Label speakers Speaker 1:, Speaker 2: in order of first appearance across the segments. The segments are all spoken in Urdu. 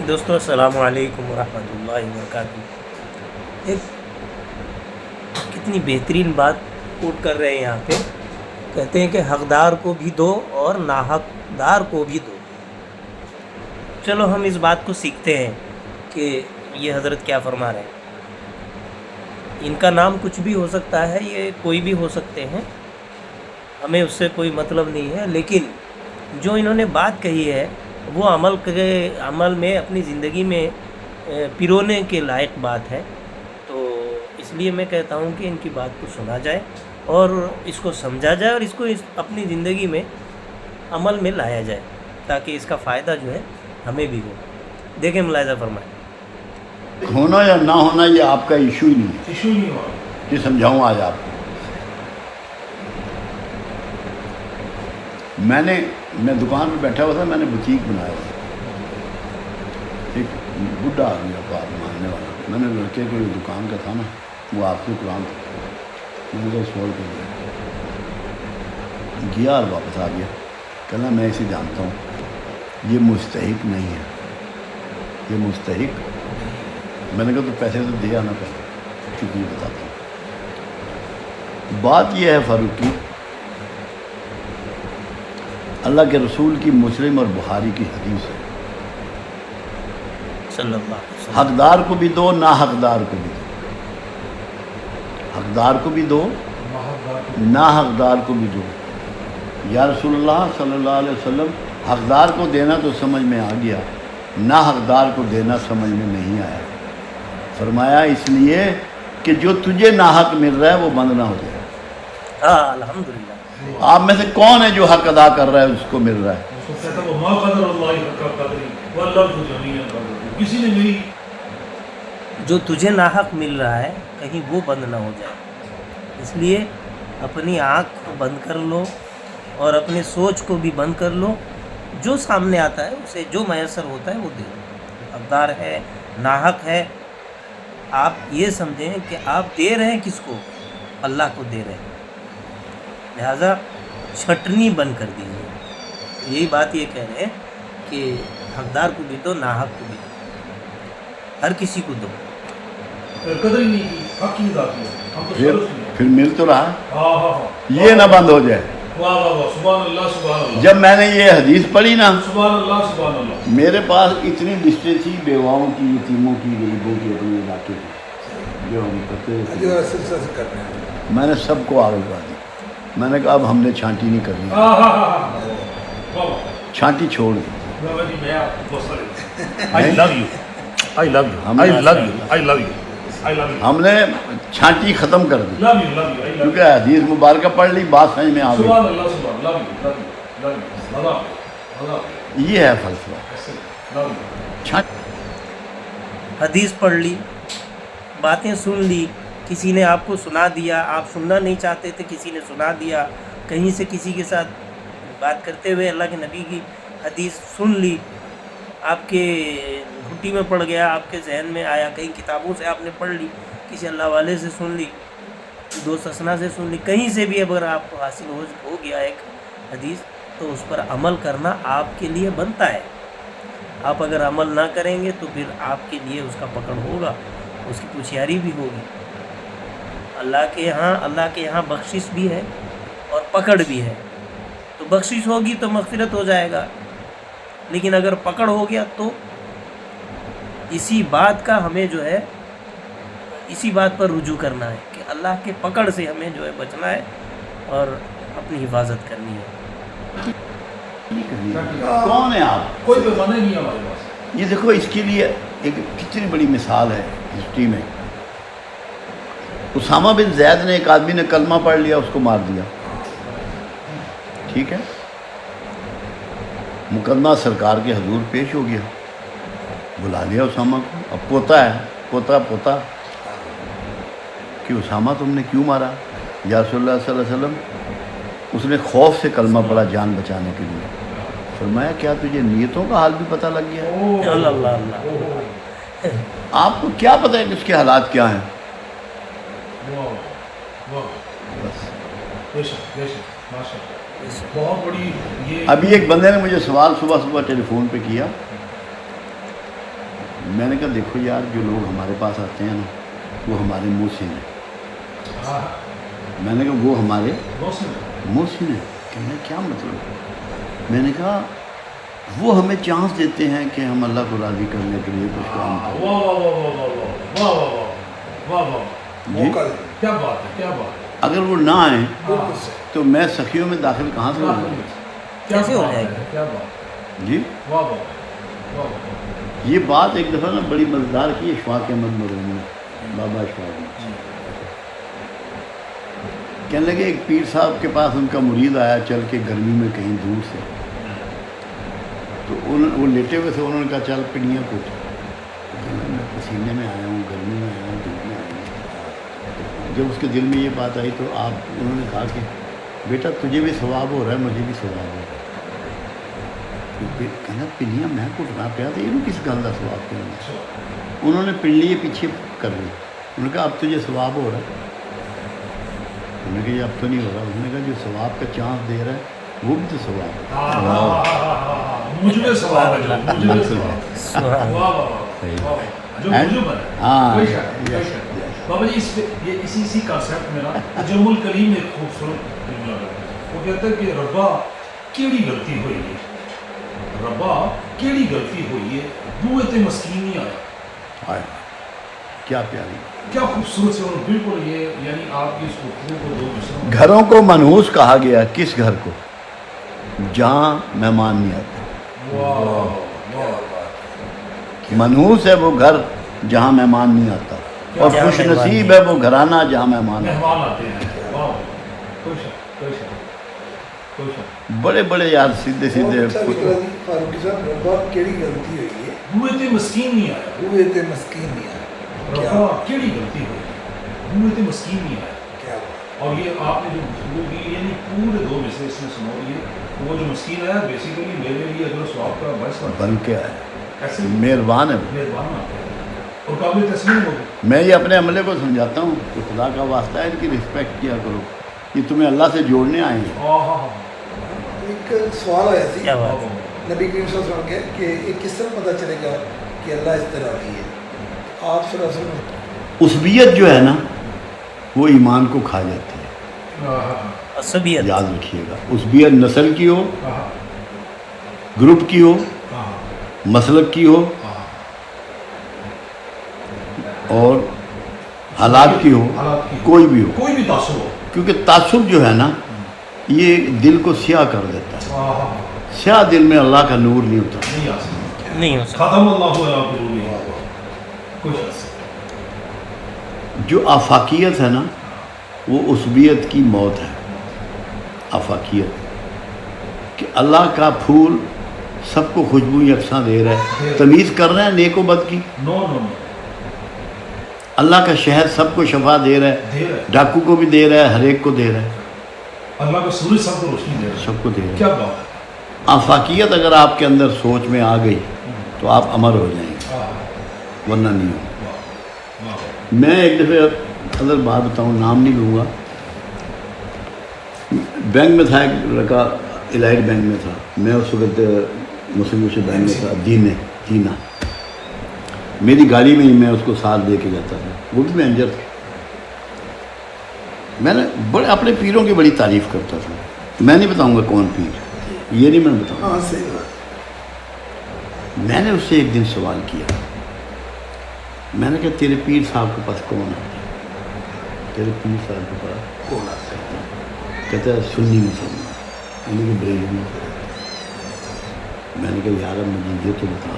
Speaker 1: دوستو السلام علیکم ورحمۃ اللہ وبرکاتہ۔ ایک کتنی بہترین بات کوٹ کر رہے ہیں یہاں پہ، کہتے ہیں کہ حقدار کو بھی دو اور ناحقدار کو بھی دو۔ چلو ہم اس بات کو سیکھتے ہیں کہ یہ حضرت کیا فرما رہے ہیں۔ ان کا نام کچھ بھی ہو سکتا ہے، یہ کوئی بھی ہو سکتے ہیں، ہمیں اس سے کوئی مطلب نہیں ہے، لیکن جو انہوں نے بات کہی ہے وہ عمل میں اپنی زندگی میں پرونے کے لائق بات ہے۔ تو اس لیے میں کہتا ہوں کہ ان کی بات کو سنا جائے اور اس کو سمجھا جائے اور اس کو اپنی زندگی میں عمل میں لایا جائے، تاکہ اس کا فائدہ جو ہے ہمیں بھی ہو۔ دیکھیں ملاحظہ فرمائیں۔
Speaker 2: ہونا یا نہ ہونا یہ آپ کا ایشو ہی نہیں ہے، یہ سمجھاؤں آج آپ کو۔ میں دکان پہ بیٹھا ہوا تھا، میں نے بوتیک بنایا ہوا تھا۔ ایک بڈھا آدمی بات ماننے والا، میں نے لڑکے کو جو دکان کا تھا نا، وہ آپ کو قرآن تھا، میں نے سوال کر گیا اور واپس آ گیا۔ کہنا میں اسے جانتا ہوں، یہ مستحق نہیں ہے، یہ مستحق۔ میں نے کہا تو پیسے تو دیا نا پہلے، چونکہ یہ بتاتا ہوں۔ بات یہ ہے فاروقی، اللہ کے رسول کی مسلم اور بخاری کی حدیث ہے،
Speaker 1: صلی اللہ علیہ وسلم،
Speaker 2: حقدار کو بھی دو، نا حقدار کو بھی دو۔ حقدار کو بھی دو، نا حقدار کو بھی دو۔ یا رسول اللہ صلی اللہ علیہ وسلم، حقدار کو دینا تو سمجھ میں آ گیا، نا حقدار کو دینا سمجھ میں نہیں آیا۔ فرمایا اس لیے کہ جو تجھے ناحق مل رہا ہے وہ بند نہ ہو جائے۔
Speaker 1: ہاں الحمدللہ۔
Speaker 2: آپ میں سے کون ہے جو حق ادا کر رہا ہے اس کو مل رہا ہے؟
Speaker 1: جو تجھے ناحق مل رہا ہے کہیں وہ بند نہ ہو جائے، اس لیے اپنی آنکھ کو بند کر لو اور اپنے سوچ کو بھی بند کر لو۔ جو سامنے آتا ہے اسے جو میسر ہوتا ہے وہ دے دو۔ حقدار ہے، ناحق ہے، آپ یہ سمجھیں کہ آپ دے رہے ہیں کس کو؟ اللہ کو دے رہے ہیں، لہذا چھٹنی بند کر دیجیے۔ یہی بات یہ کہہ رہے ہیں کہ حقدار کو بھی دو، ناحق کو بھی دو، ہر کسی کو دو۔
Speaker 2: پھر مل تو رہا، یہ نہ بند ہو جائے۔ جب میں نے یہ حدیث پڑھی نا، میرے پاس اتنی لسٹیں تھی بیواؤں کی، یتیموں کی، غریبوں کی، اپنے علاقے کی، جو ہم کرتے ہیں، میں نے سب کو آگے بڑھا دی۔ میں نے کہا اب ہم نے چھانٹی نہیں کرنی، چھانٹی چھوڑ دی۔ ہم نے چھانٹی ختم کر دی، کیونکہ حدیث مبارکہ پڑھ لی، بات سمجھ میں آ گئی۔ یہ ہے فلسفہ۔
Speaker 1: حدیث پڑھ لی، باتیں سن لی، کسی نے آپ کو سنا دیا، آپ سننا نہیں چاہتے تھے، کسی نے سنا دیا، کہیں سے کسی کے ساتھ بات کرتے ہوئے اللہ کے نبی کی حدیث سن لی، آپ کے گھٹی میں پڑ گیا، آپ کے ذہن میں آیا، کئی کتابوں سے آپ نے پڑھ لی، کسی اللہ والے سے سن لی، دوست اسنا سے سن لی، کہیں سے بھی اگر آپ کو حاصل ہو گیا ایک حدیث، تو اس پر عمل کرنا آپ کے لیے بنتا ہے۔ آپ اگر عمل نہ کریں گے تو پھر آپ کے لیے اس کا پکڑ ہوگا، اس کی پوچھیاری بھی ہوگی۔ اللہ کے یہاں بخشش بھی ہے اور پکڑ بھی ہے۔ تو بخشش ہوگی تو مغفرت ہو جائے گا، لیکن اگر پکڑ ہو گیا تو اسی بات کا ہمیں جو ہے اسی بات پر رجوع کرنا ہے کہ اللہ کے پکڑ سے ہمیں جو ہے بچنا ہے اور اپنی حفاظت کرنی ہے۔
Speaker 2: کون ہے آپ؟ کوئی پیمانہ نہیں ہے ہمارے پاس۔ یہ دیکھو، اس کے لیے ایک کتنی بڑی مثال ہے ہسٹری میں۔ اسامہ بن زید نے، ایک آدمی نے کلمہ پڑھ لیا، اس کو مار دیا، ٹھیک ہے، مقدمہ سرکار کے حضور پیش ہو گیا، بلا لیا اسامہ کو۔ اب پوتا ہے، پوتا کہ اسامہ تم نے کیوں مارا؟ یا رسول اللہ صلی اللہ علیہ وسلم، اس نے خوف سے کلمہ پڑھا جان بچانے کے لیے۔ فرمایا کیا تجھے نیتوں کا حال بھی پتہ لگ گیا؟
Speaker 1: اللہ
Speaker 2: آپ کو کیا پتہ ہے کہ اس کے حالات کیا ہیں؟ ابھی ایک بندے نے مجھے سوال صبح ٹیلی فون پہ کیا میں نے کہا دیکھو یار جو لوگ ہمارے پاس آتے ہیں نا وہ ہمارے محسن ہیں. میں نے کہا وہ ہمارے محسن ہیں. کہنا کیا مطلب؟ میں نے کہا وہ ہمیں چانس دیتے ہیں کہ ہم اللہ کو راضی کرنے کے لیے کچھ کام کریں. جی
Speaker 3: کیا بات ہے، کیا بات ہے.
Speaker 2: اگر وہ نہ آئیں تو میں سخیوں میں داخل کہاں سے ہوں گا؟
Speaker 1: کیسے ہو جائے گا؟
Speaker 3: کیا بات.
Speaker 2: جی
Speaker 3: واہ واہ واہ.
Speaker 2: یہ بات ایک دفعہ نا بڑی مزیدار کی اشفاق احمد مرحوم نے، بابا اشفاق احمد. کہنے لگے ایک پیر صاحب کے پاس ان کا مرید آیا چل کے گرمی میں کہیں دور سے، تو وہ لیٹے ہوئے تھے. انہوں نے کہا چل پنیاں کچھ. میں پسینے میں آیا ہوں، گرمی میں آیا ہوں، دھوپ میں آیا ہوں. جب اس کے دل میں یہ بات آئی تو انہوں نے کہا کہ بیٹا تجھے بھی ثواب ہو رہا ہے، مجھے بھی ثواب ہو رہا ہے. کہنا پنیاں میں کٹنا پیا تو یہ کس گل کا ثواب کرنا. انہوں نے پنڈلی پیچھے کر لی. انہوں نے کہا اب تجھے ثواب ہو رہا ہے. انہوں نے کہا یہ اب تو نہیں ہو رہا. انہوں نے کہا جو ثواب کا چانس دے رہا ہے وہ بھی تو ثواب ہے.
Speaker 3: مجھ میں ثواب ہے، مجھ میں ثواب.
Speaker 1: سبحان اللہ.
Speaker 3: واہ واہ واہ. جو مجھے بنا.
Speaker 2: ہاں
Speaker 3: بابا جی یہ اسی کانسیپٹ میں نا جم الکلیم ایک خوبصورت جملہ ہے. وہ کہتا ہے کہ ربا کیڑی غلطی ہوئی ہے، ربا کیڑی غلطی ہوئی ہے بوئے تے مسکین نہیں آیا.
Speaker 2: کیا پیاری.
Speaker 3: کیا خوبصورت سے انہوں بالکل یہ یعنی آپ کی اس گفتگو کو دو مصروں میں.
Speaker 2: گھروں کو منحوس کہا گیا. کس گھر کو؟ جہاں مہمان نہیں آتے.
Speaker 3: واہ واہ.
Speaker 2: منحوس ہے وہ گھر جہاں مہمان نہیں آتا، اور خوش نصیب ہے وہ گھرانہ جہاں مہمان آتا.
Speaker 3: مہمان آتے ہیں. واہ کوئی شک کوئی شک کوئی شک.
Speaker 2: بڑے بڑے یار سیدھے سیدھے.
Speaker 4: فاروقی صاحب ربا کیڑی غلطی ہوئی ہے
Speaker 3: بوئے تے مسکین نہیں آیا.
Speaker 4: ہوئے تے مسکین نہیں آیا.
Speaker 3: ربا کیڑی غلطی ہوئی ہے بوئے تے مسکین نہیں آیا.
Speaker 4: کیا بات.
Speaker 3: اور یہ آپ نے جو گفتگو کی یعنی پورے دو مصرے اس میں سنو. یہ وہ جو مسکین آیا بیسیکلی میرے لیے اگر سواب کا باعث
Speaker 2: بن کے آئے.
Speaker 3: ایسے
Speaker 2: مہربان ہے وہ.
Speaker 3: مہربان آتے ہیں اور قابل تسلیم ہو گئے.
Speaker 2: میں یہ اپنے عملے کو سمجھاتا ہوں کہ خدا کا واسطہ ہے ان کی رسپیکٹ کیا کرو. یہ تمہیں اللہ سے جوڑنے آئے ہیں.
Speaker 4: ایک سوال آیا سی
Speaker 1: کیا بات ہے.
Speaker 4: نبی کریم صلی اللہ علیہ وسلم کے کہ یہ کس طرح پتہ چلے گا کہ اللہ اس طرح کی ہے. آپ صلی اللہ علیہ وسلم
Speaker 2: عصبیت جو ہے نا وہ ایمان کو کھا جاتی ہے.
Speaker 1: عصبیت.
Speaker 2: یاد رکھیے گا. عصبیت نسل کی ہو، گروپ کی ہو، مسلک کی ہو اور حالات کی ہو، کوئی بھی ہو.
Speaker 3: کوئی بھی تعصب ہو.
Speaker 2: کیونکہ تعصب جو ہے نا یہ دل کو سیاہ کر دیتا ہے. سیاہ دل میں اللہ کا نور نہیں ہوتا.
Speaker 3: نہیں آ سکتا.
Speaker 1: نہیں ہو سکتا.
Speaker 3: ختم اللہ علیہ قلوبہم. کوئی شک.
Speaker 2: جو آفاقیت ہے نا وہ عصبیت کی موت ہے. آفاقیت کہ اللہ کا پھول سب کو خوشبو یکساں دے رہا ہے، تمیز کر رہا ہے نیک و بد کی.
Speaker 3: نو نو نو.
Speaker 2: اللہ کا شہد سب کو شفا دے رہا ہے،
Speaker 3: دے رہا ہے.
Speaker 2: ڈاکو کو بھی دے رہا ہے، ہر ایک کو دے رہا ہے.
Speaker 3: اللہ کا سورج سب کو روشنی دے رہا ہے.
Speaker 2: سب کو دے رہا ہے.
Speaker 3: کیا بات ہے.
Speaker 2: آفاقیت اگر آپ کے اندر سوچ میں آ گئی تو آپ امر ہو جائیں گے، ورنہ نہیں ہو. میں ایک دفعہ اگر بات بتاؤں، نام نہیں لوں گا. بینک میں تھا ایک لڑکا، الائٹ بینک میں تھا. میں اس وقت مسلم بینک میں تھا، دینا. میری گاڑی میں ہی میں اس کو ساتھ دے کے جاتا تھا. وہ بھی مینیجر تھا. میں نے بڑے اپنے پیروں کی بڑی تعریف کرتا تھا. میں نہیں بتاؤں گا کون پیر، یہ نہیں میں بتاؤں گا.
Speaker 4: ہاں صحیح بات.
Speaker 2: میں نے اس سے ایک دن سوال کیا. میں نے کہا تیرے پیر صاحب کے پاس کون آتا ہے؟ تیرے پیر صاحب کے پاس
Speaker 4: کون آتا ہے؟
Speaker 2: کہتا ہے سنی مسلمان، یعنی کہ بریلوی. میں نے کہا یار اب مجھے یہ تو بتا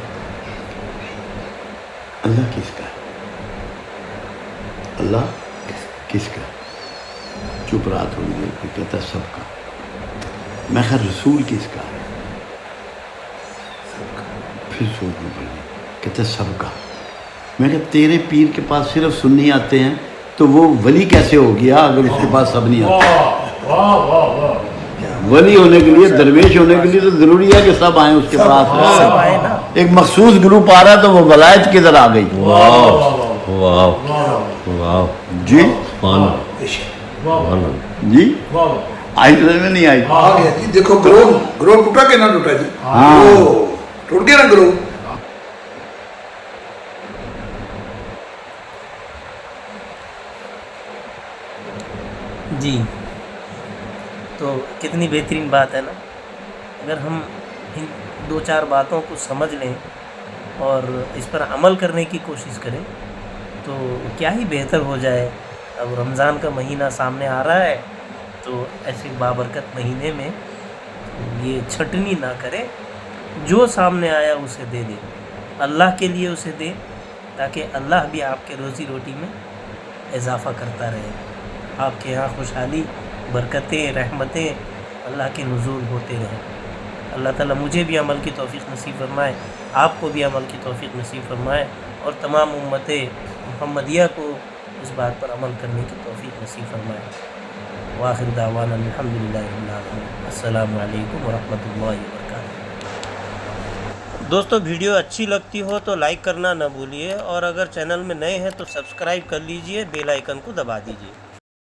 Speaker 2: اللہ کس کا ہے؟ اللہ کس کا ہے؟ چپ رات ہو گئی. پھر کہتا ہے سب کا. میں کہا رسول کس کا ہے؟ پھر سوچنا پڑ گیا. کہتا ہے سب کا. میں کہا تیرے پیر کے پاس صرف سنی آتے ہیں تو وہ ولی کیسے ہو گیا اگر اس کے پاس سب نہیں آتے؟
Speaker 3: واہ واہ واہ.
Speaker 2: ولی ہونے کے لیے، درویش ہونے کے لیے تو ضروری ہے کہ سب آئیں اس کے پاس.
Speaker 1: سب آئے نا.
Speaker 2: ایک مخصوص گروپ آ رہا ہے تو وہ ولایت کدھر آ گئی؟
Speaker 3: واہ
Speaker 5: واو واو
Speaker 2: جی جی
Speaker 3: واہ.
Speaker 2: آئی سمجھ میں نہیں آئی.
Speaker 4: آ گیا جی. دیکھو گروہ ٹوٹا کہ نہ ٹوٹا جی؟
Speaker 2: ہاں.
Speaker 4: ٹوٹ گیا نا گروہ.
Speaker 1: جی، تو کتنی بہترین بات ہے نا. اگر ہم ان 2-4 باتوں کو سمجھ لیں اور اس پر عمل کرنے کی کوشش کریں تو کیا ہی بہتر ہو جائے. اب رمضان کا مہینہ سامنے آ رہا ہے تو ایسے بابرکت مہینے میں یہ چھٹنی نہ کرے، جو سامنے آیا اسے دے دے، اللہ کے لیے اسے دے تاکہ اللہ بھی آپ کے روزی روٹی میں اضافہ کرتا رہے، آپ کے یہاں خوشحالی، برکتیں، رحمتیں، اللہ کے نزول ہوتے رہیں. اللہ تعالیٰ مجھے بھی عمل کی توفیق نصیب فرمائے، آپ کو بھی عمل کی توفیق نصیب فرمائے اور تمام امت محمدیہ کو اس بات پر عمل کرنے کی توفیق نصیب فرمائے. وآخر دعوانا الحمدللہ رب العالمین. السلام علیکم ورحمۃ اللہ وبرکاتہ. دوستو ویڈیو اچھی لگتی ہو تو لائک کرنا نہ بھولیے، اور اگر چینل میں نئے ہیں تو سبسکرائب کر لیجئے، بیل آئیکن کو دبا دیجئے.